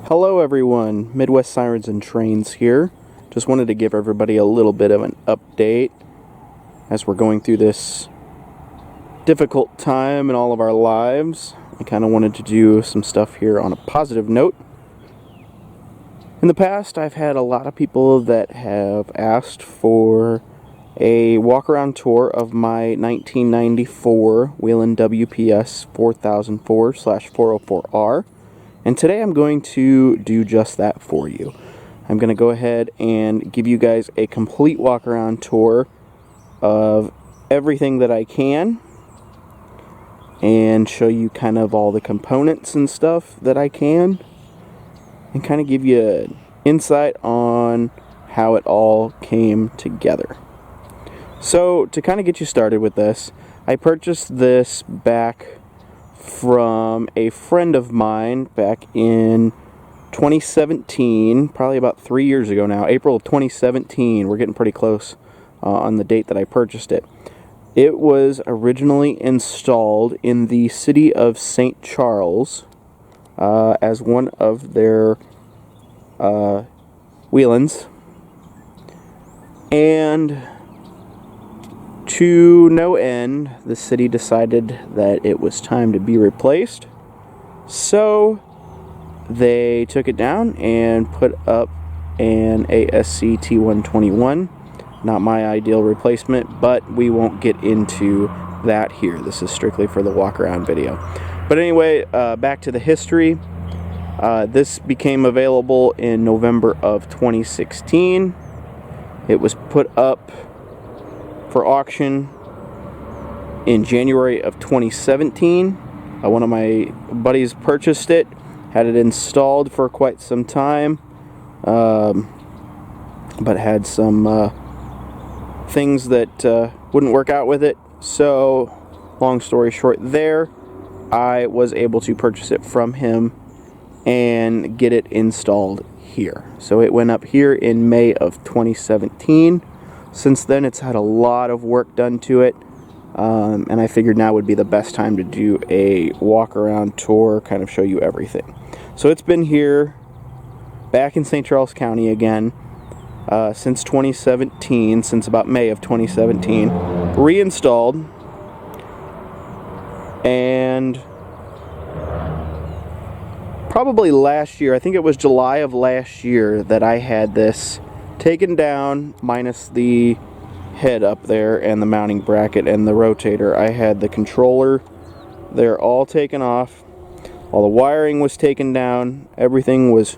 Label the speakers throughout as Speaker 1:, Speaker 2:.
Speaker 1: Hello everyone, Midwest Sirens and Trains here. Just wanted to give everybody a little bit of an update as we're going through this difficult time in all of our lives. I kind of wanted to do some stuff here on a positive note. In the past, I've had a lot of people that have asked for a walk-around tour of my 1994 Whelen WPS 4004/404R. And today I'm going to do just that for you. I'm going to go ahead and give you guys a complete walk-around tour of everything that I can and show you kind of all the components and stuff that I can and kind of give you an insight on how it all came together. So to kind of get you started with this, I purchased this back from a friend of mine back in 2017, probably about 3 years ago now, April of 2017. We're getting pretty close on the date that I purchased it. It was originally installed in the city of St. Charles as one of their Whelens, and to no end, the city decided that it was time to be replaced. So they took it down and put up an ASC T121. Not my ideal replacement, but we won't get into that here. This is strictly for the walk-around video. But anyway, back to the history. This became available in November of 2016. It was put up for auction in January of 2017. One of my buddies purchased it, had it installed for quite some time, but had some things that wouldn't work out with it. So, long story short there, I was able to purchase it from him and get it installed here. So it went up here in May of 2017. Since then, it's had a lot of work done to it, and I figured now would be the best time to do a walk-around tour, kind of show you everything. So it's been here, back in St. Charles County again, since 2017, since about May of 2017, reinstalled, and probably last year, I think it was July of last year, that I had this taken down, minus the head up there and the mounting bracket and the rotator. I had the controller there all taken off. All the wiring was taken down. Everything was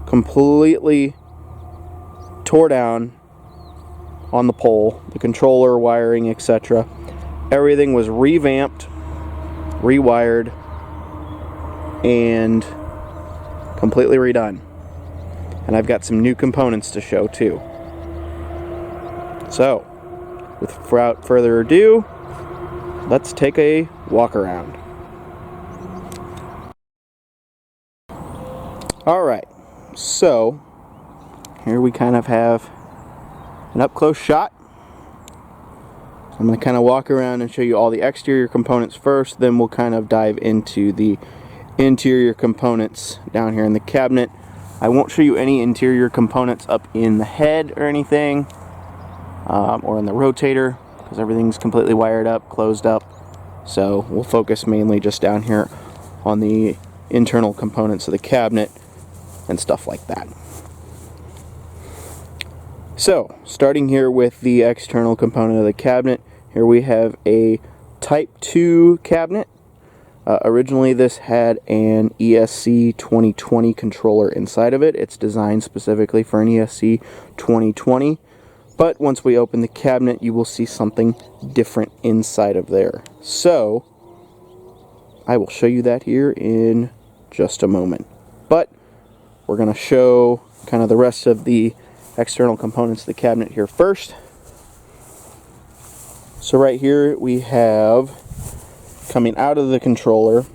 Speaker 1: completely tore down on the pole. The controller, wiring, etc. Everything was revamped, rewired, and completely redone. And I've got some new components to show too. So, without further ado, let's take a walk around. Alright, so here we kind of have an up close shot. So I'm going to kind of walk around and show you all the exterior components first, then we'll kind of dive into the interior components down here in the cabinet. I won't show you any interior components up in the head or anything, or in the rotator, because everything's completely wired up, closed up. So we'll focus mainly just down here on the internal components of the cabinet and stuff like that. So, starting here with the external component of the cabinet, here we have a Type 2 cabinet. Originally this had an ESC 2020 controller inside of it. It's designed specifically for an ESC 2020, but once we open the cabinet you will see something different inside of there. So I will show you that here in just a moment. But we're going to show kind of the rest of the external components of the cabinet here first. So right here we have, coming out of the controller,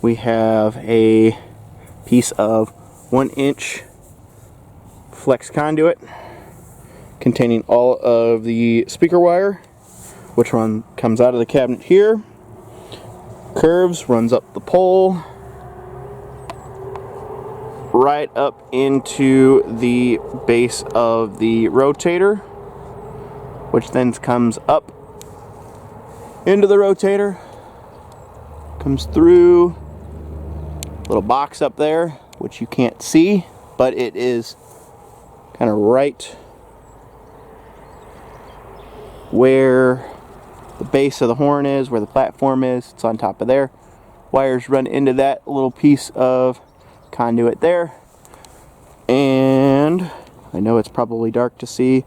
Speaker 1: we have a piece of 1-inch flex conduit containing all of the speaker wire, which comes out of the cabinet here, curves, runs up the pole, right up into the base of the rotator, which then comes up into the rotator, comes through a little box up there, which you can't see, but it is kind of right where the base of the horn is, where the platform is. It's on top of there. Wires run into that little piece of conduit there, and I know it's probably dark to see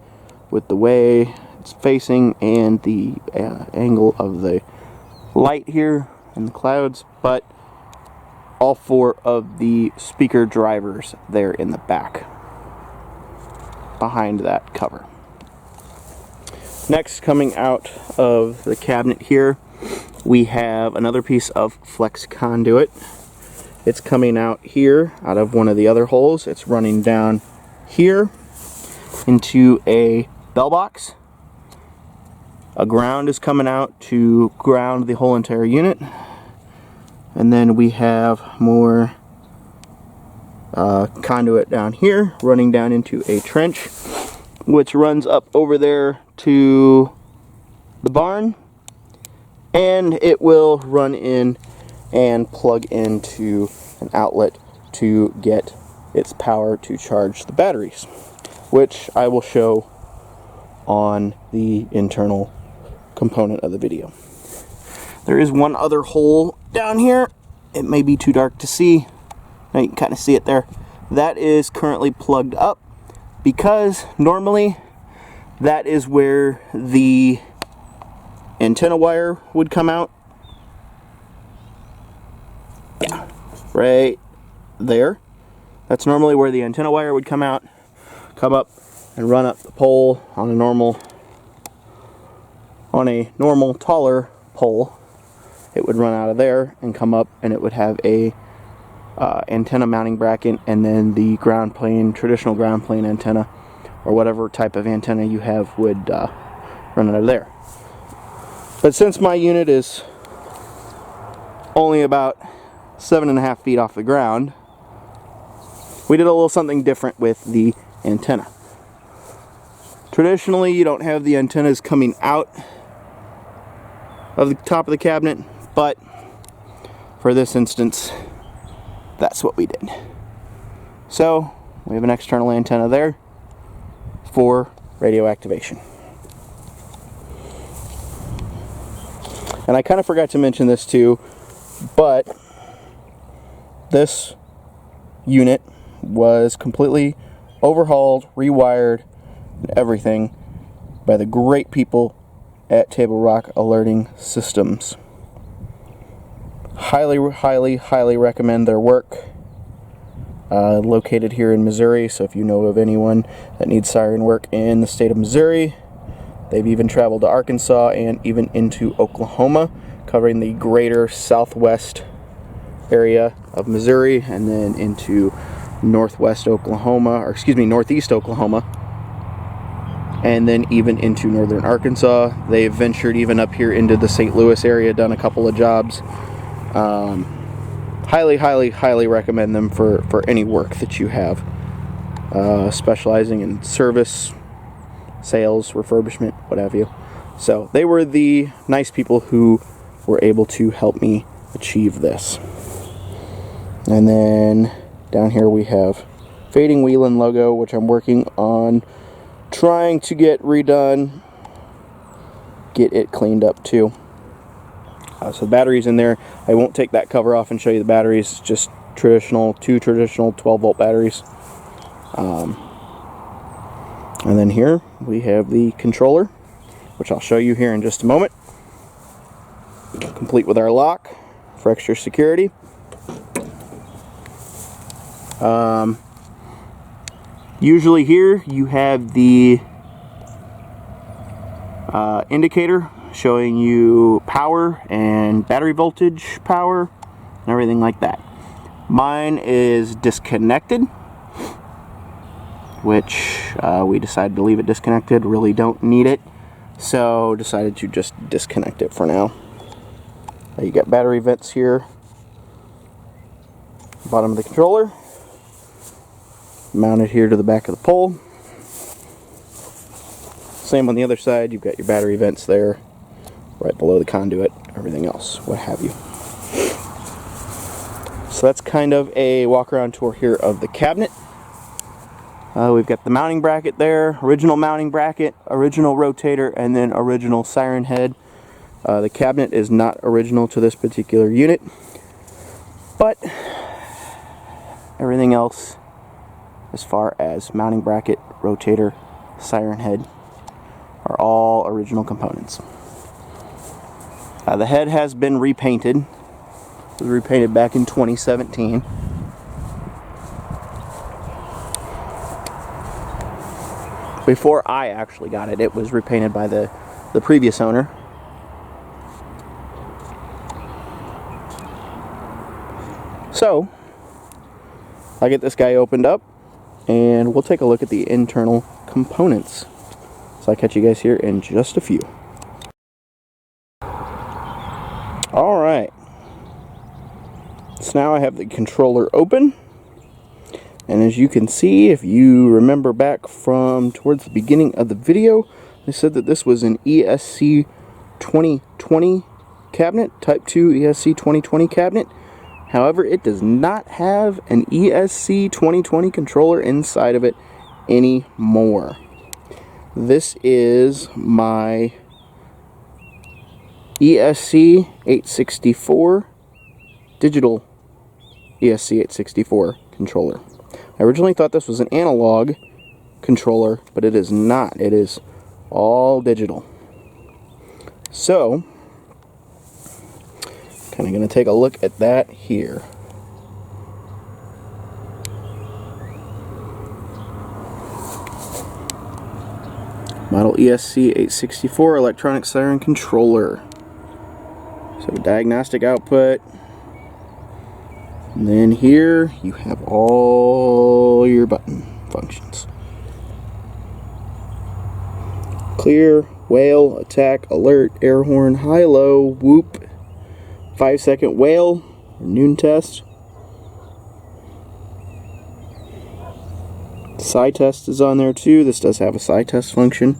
Speaker 1: with the way it's facing and the angle of the light here and the clouds, but all 4 of the speaker drivers there in the back behind that cover. Next, coming out of the cabinet here, we have another piece of flex conduit. It's coming out here out of one of the other holes. It's running down here into a bell box. A ground is coming out to ground the whole entire unit. And then we have more conduit down here running down into a trench, which runs up over there to the barn, and it will run in and plug into an outlet to get its power to charge the batteries, which I will show on the internal component of the video. There is one other hole down here. It may be too dark to see. Now you can kind of see it there. That is currently plugged up because normally that is where the antenna wire would come out. Yeah, right there. That's normally where the antenna wire would come out, come up and run up the pole on a normal taller pole. It would run out of there and come up, and it would have a antenna mounting bracket, and then the ground plane, traditional ground plane antenna, or whatever type of antenna you have, would run out of there. But since my unit is only about 7.5 feet off the ground, we did a little something different with the antenna. Traditionally, you don't have the antennas coming out of the top of the cabinet, but for this instance, that's what we did. So we have an external antenna there for radio activation. And I kind of forgot to mention this too, but this unit was completely overhauled, rewired, and everything by the great people at Table Rock Alerting Systems. Highly recommend their work. Located here in Missouri, so if you know of anyone that needs siren work in the state of Missouri, they've even traveled to Arkansas and even into Oklahoma, covering the greater southwest area of Missouri, and then into northeast Oklahoma, and then even into northern Arkansas. They've ventured even up here into the St. Louis area, done a couple of jobs. Highly recommend them for any work that you have, specializing in service, sales, refurbishment, what have you. So they were the nice people who were able to help me achieve this. And then down here we have fading Whelen logo, which I'm working on trying to get redone, get it cleaned up too. So the batteries in there, I won't take that cover off and show you the batteries, just two traditional 12-volt batteries. And then here we have the controller, which I'll show you here in just a moment, complete with our lock for extra security. Usually here you have the indicator showing you power and battery voltage power and everything like that. Mine is disconnected, which we decided to leave it disconnected. Really don't need it, so decided to just disconnect it for now. You got battery vents here, bottom of the controller. mounted here to the back of the pole. Same on the other side, you've got your battery vents there, right below the conduit, everything else, what have you. So that's kind of a walk around tour here of the cabinet. We've got the mounting bracket there, original mounting bracket, original rotator, and then original siren head. The cabinet is not original to this particular unit, but everything else as far as mounting bracket, rotator, siren head are all original components. The head has been repainted. It was repainted back in 2017. Before I actually got it, it was repainted by the previous owner. So, I'll get this guy opened up and we'll take a look at the internal components. So I'll catch you guys here in just a few. Alright, so now I have the controller open, and as you can see, if you remember back from towards the beginning of the video, I said that this was an ESC 2020 cabinet, Type 2 ESC 2020 cabinet. However, it does not have an ESC 2020 controller inside of it anymore. This is my ESC 864 digital ESC 864 controller. I originally thought this was an analog controller, but it is not. It is all digital. So, kind of going to take a look at that here. Model ESC 864 electronic siren controller. So diagnostic output. And then here you have all your button functions. Clear, wail, attack, alert, air horn, high-low, whoop, 5-second wail, noon test. Psi test is on there too. This does have a psi test function.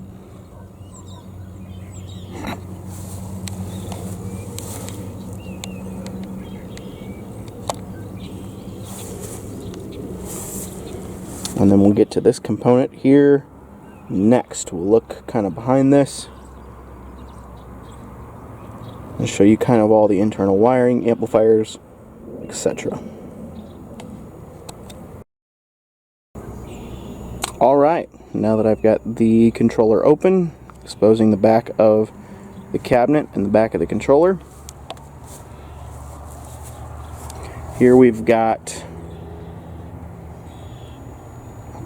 Speaker 1: And then we'll get to this component here next. We'll look kind of behind this and show you kind of all the internal wiring, amplifiers, etc. Alright, now that I've got the controller open, exposing the back of the cabinet and the back of the controller, here we've got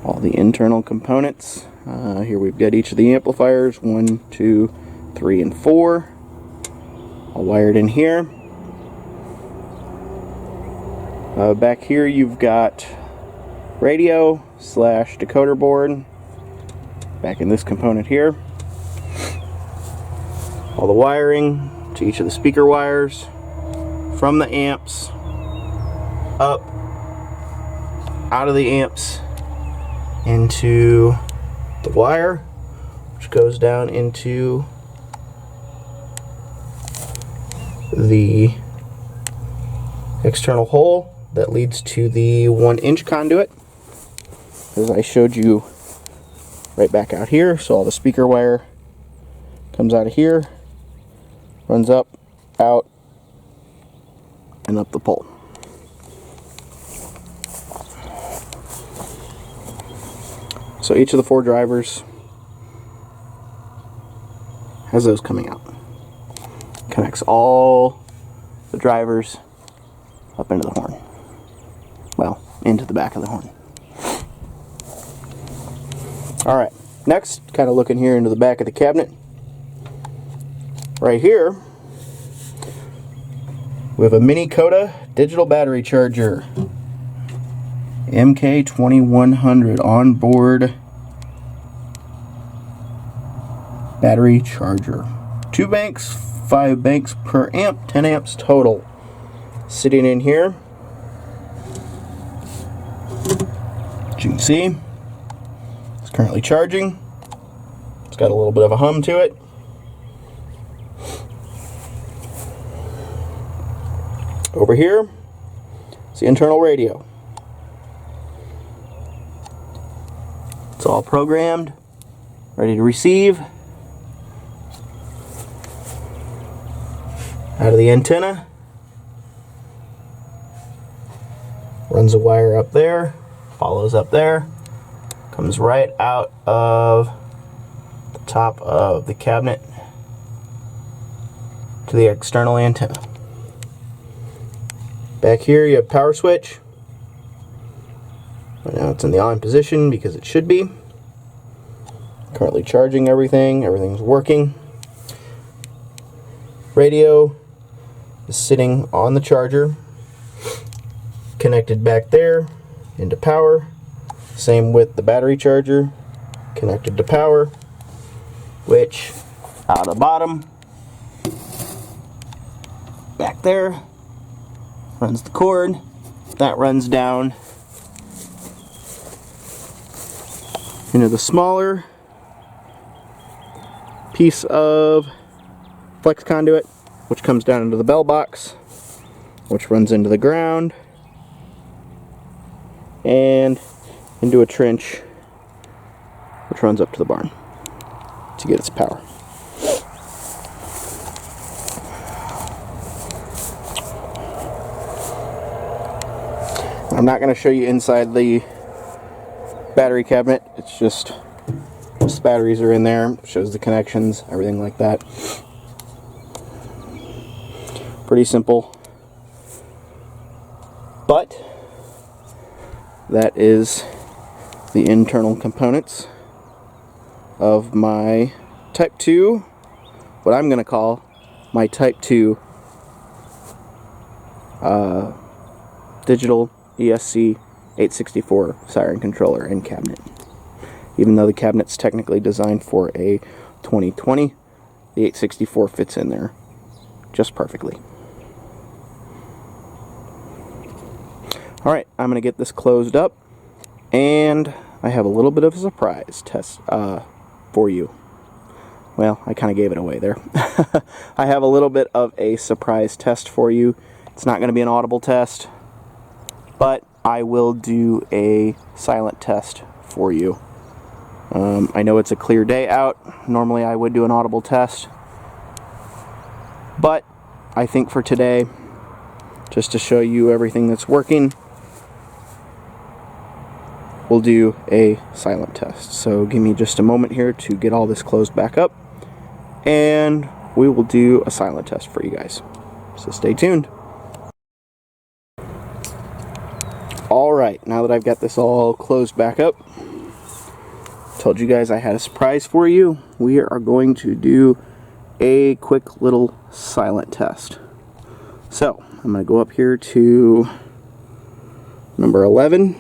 Speaker 1: all the internal components. Here we've got each of the amplifiers, 1, 2, 3, and 4, all wired in here. Back here you've got radio / decoder board back in this component here. All the wiring to each of the speaker wires from the amps up out of the amps into the wire, which goes down into the external hole that leads to the 1-inch conduit, as I showed you right back out here. So all the speaker wire comes out of here, runs up, out, and up the pole. So each of the 4 drivers has those coming out. Connects all the drivers up into the horn. Well, into the back of the horn. Alright, next, kind of looking here into the back of the cabinet. Right here, we have a Mini Coda digital battery charger. MK2100 onboard battery charger. 2 banks, 5 banks per amp, 10 amps total. Sitting in here. you can see, it's currently charging. It's got a little bit of a hum to it. Over here, it's the internal radio. It's all programmed, ready to receive. Out of the antenna, runs a wire up there, follows up there, comes right out of the top of the cabinet to the external antenna. Back here you have power switch. Right now it's in the on position because it should be. Currently charging everything, everything's working. Radio is sitting on the charger, connected back there into power. Same with the battery charger, connected to power, which out of the bottom, back there, runs the cord. That runs down into the smaller piece of flex conduit, which comes down into the bell box, which runs into the ground and into a trench which runs up to the barn to get its power. I'm not going to show you inside the battery cabinet. It's just batteries are in there, shows the connections, everything like that. Pretty simple. But that is the internal components of my Type 2, what I'm going to call my Type 2 digital ESC 864 siren controller and cabinet. Even though the cabinet's technically designed for a 2020, the 864 fits in there just perfectly. Alright, I'm going to get this closed up, and I have a little bit of a surprise test for you. Well, I kind of gave it away there. I have a little bit of a surprise test for you. It's not going to be an audible test, but I will do a silent test for you. I know it's a clear day out. Normally I would do an audible test, but I think for today, just to show you everything that's working, we'll do a silent test. So give me just a moment here to get all this closed back up, and we will do a silent test for you guys. So stay tuned. Alright, now that I've got this all closed back up, told you guys I had a surprise for you. We are going to do a quick little silent test. So, I'm going to go up here to number 11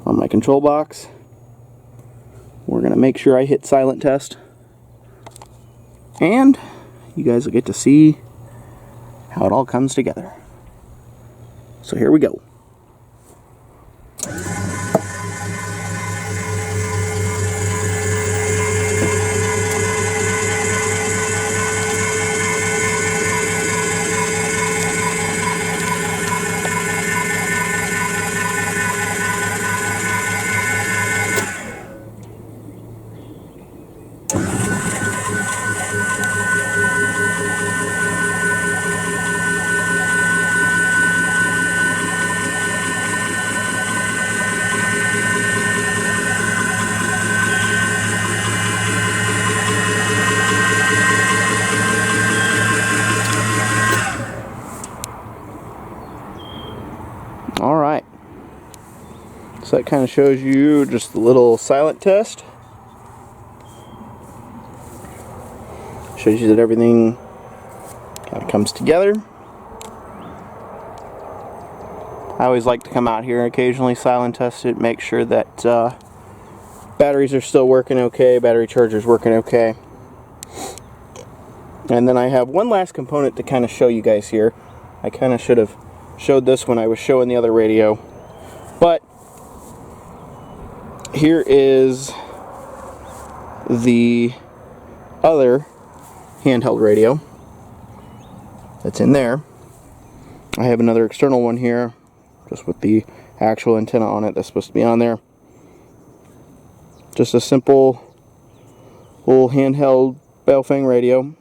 Speaker 1: on my control box. We're going to make sure I hit silent test, and you guys will get to see how it all comes together. So here we go. Alright, so that kind of shows you just a little silent test. Shows you that everything kind of comes together. I always like to come out here and occasionally silent test it, make sure that batteries are still working okay, battery charger's working okay. And then I have one last component to kind of show you guys here. I kind of should have showed this when I was showing the other radio, but here is the other handheld radio that's in there. I have another external one here, just with the actual antenna on it that's supposed to be on there. Just a simple little handheld Baofeng radio.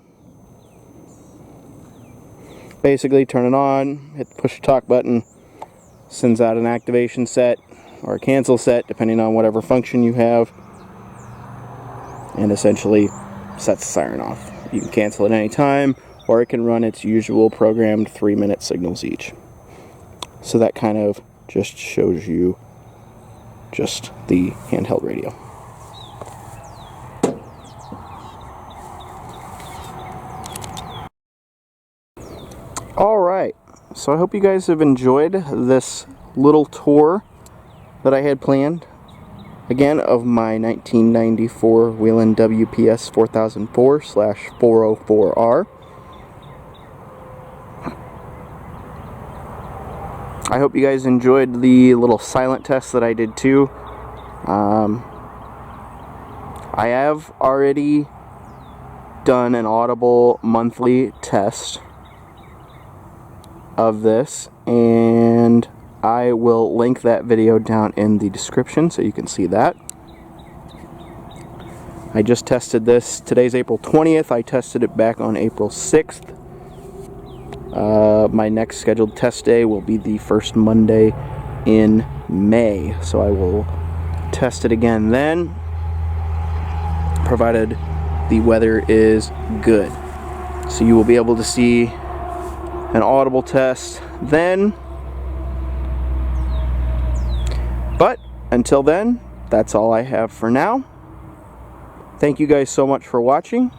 Speaker 1: Basically, turn it on, hit the push to talk button, sends out an activation set or a cancel set, depending on whatever function you have, and essentially sets the siren off. You can cancel at any time, or it can run its usual programmed 3-minute signals each. So that kind of just shows you just the handheld radio. Alright, so I hope you guys have enjoyed this little tour that I had planned, again, of my 1994 Whelen WPS 4004/404R. I hope you guys enjoyed the little silent test that I did too. I have already done an audible monthly test of this, and I will link that video down in the description so you can see that. I just tested this. Today's April 20th. I tested it back on April 6th. My next scheduled test day will be the first Monday in May, so I will test it again then, provided the weather is good. So you will be able to see an audible test then. But until then, that's all I have for now. Thank you guys so much for watching.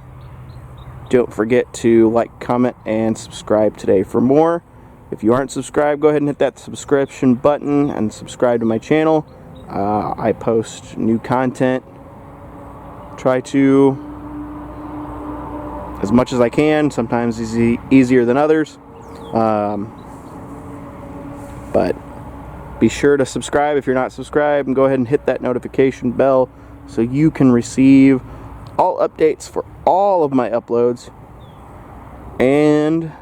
Speaker 1: Don't forget to like, comment, and subscribe today for more. If you aren't subscribed, go ahead and hit that subscription button and subscribe to my channel. I post new content. Try to, as much as I can, sometimes easier than others. But be sure to subscribe if you're not subscribed, and go ahead and hit that notification bell so you can receive all updates for all of my uploads. And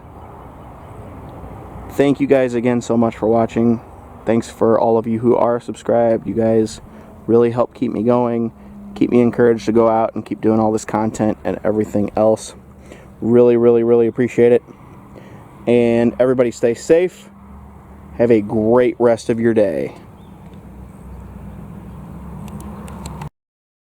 Speaker 1: thank you guys again so much for watching. Thanks for all of you who are subscribed. You guys really help keep me going, keep me encouraged to go out and keep doing all this content and everything else. Really, really, really appreciate it. And everybody stay safe. Have a great rest of your day.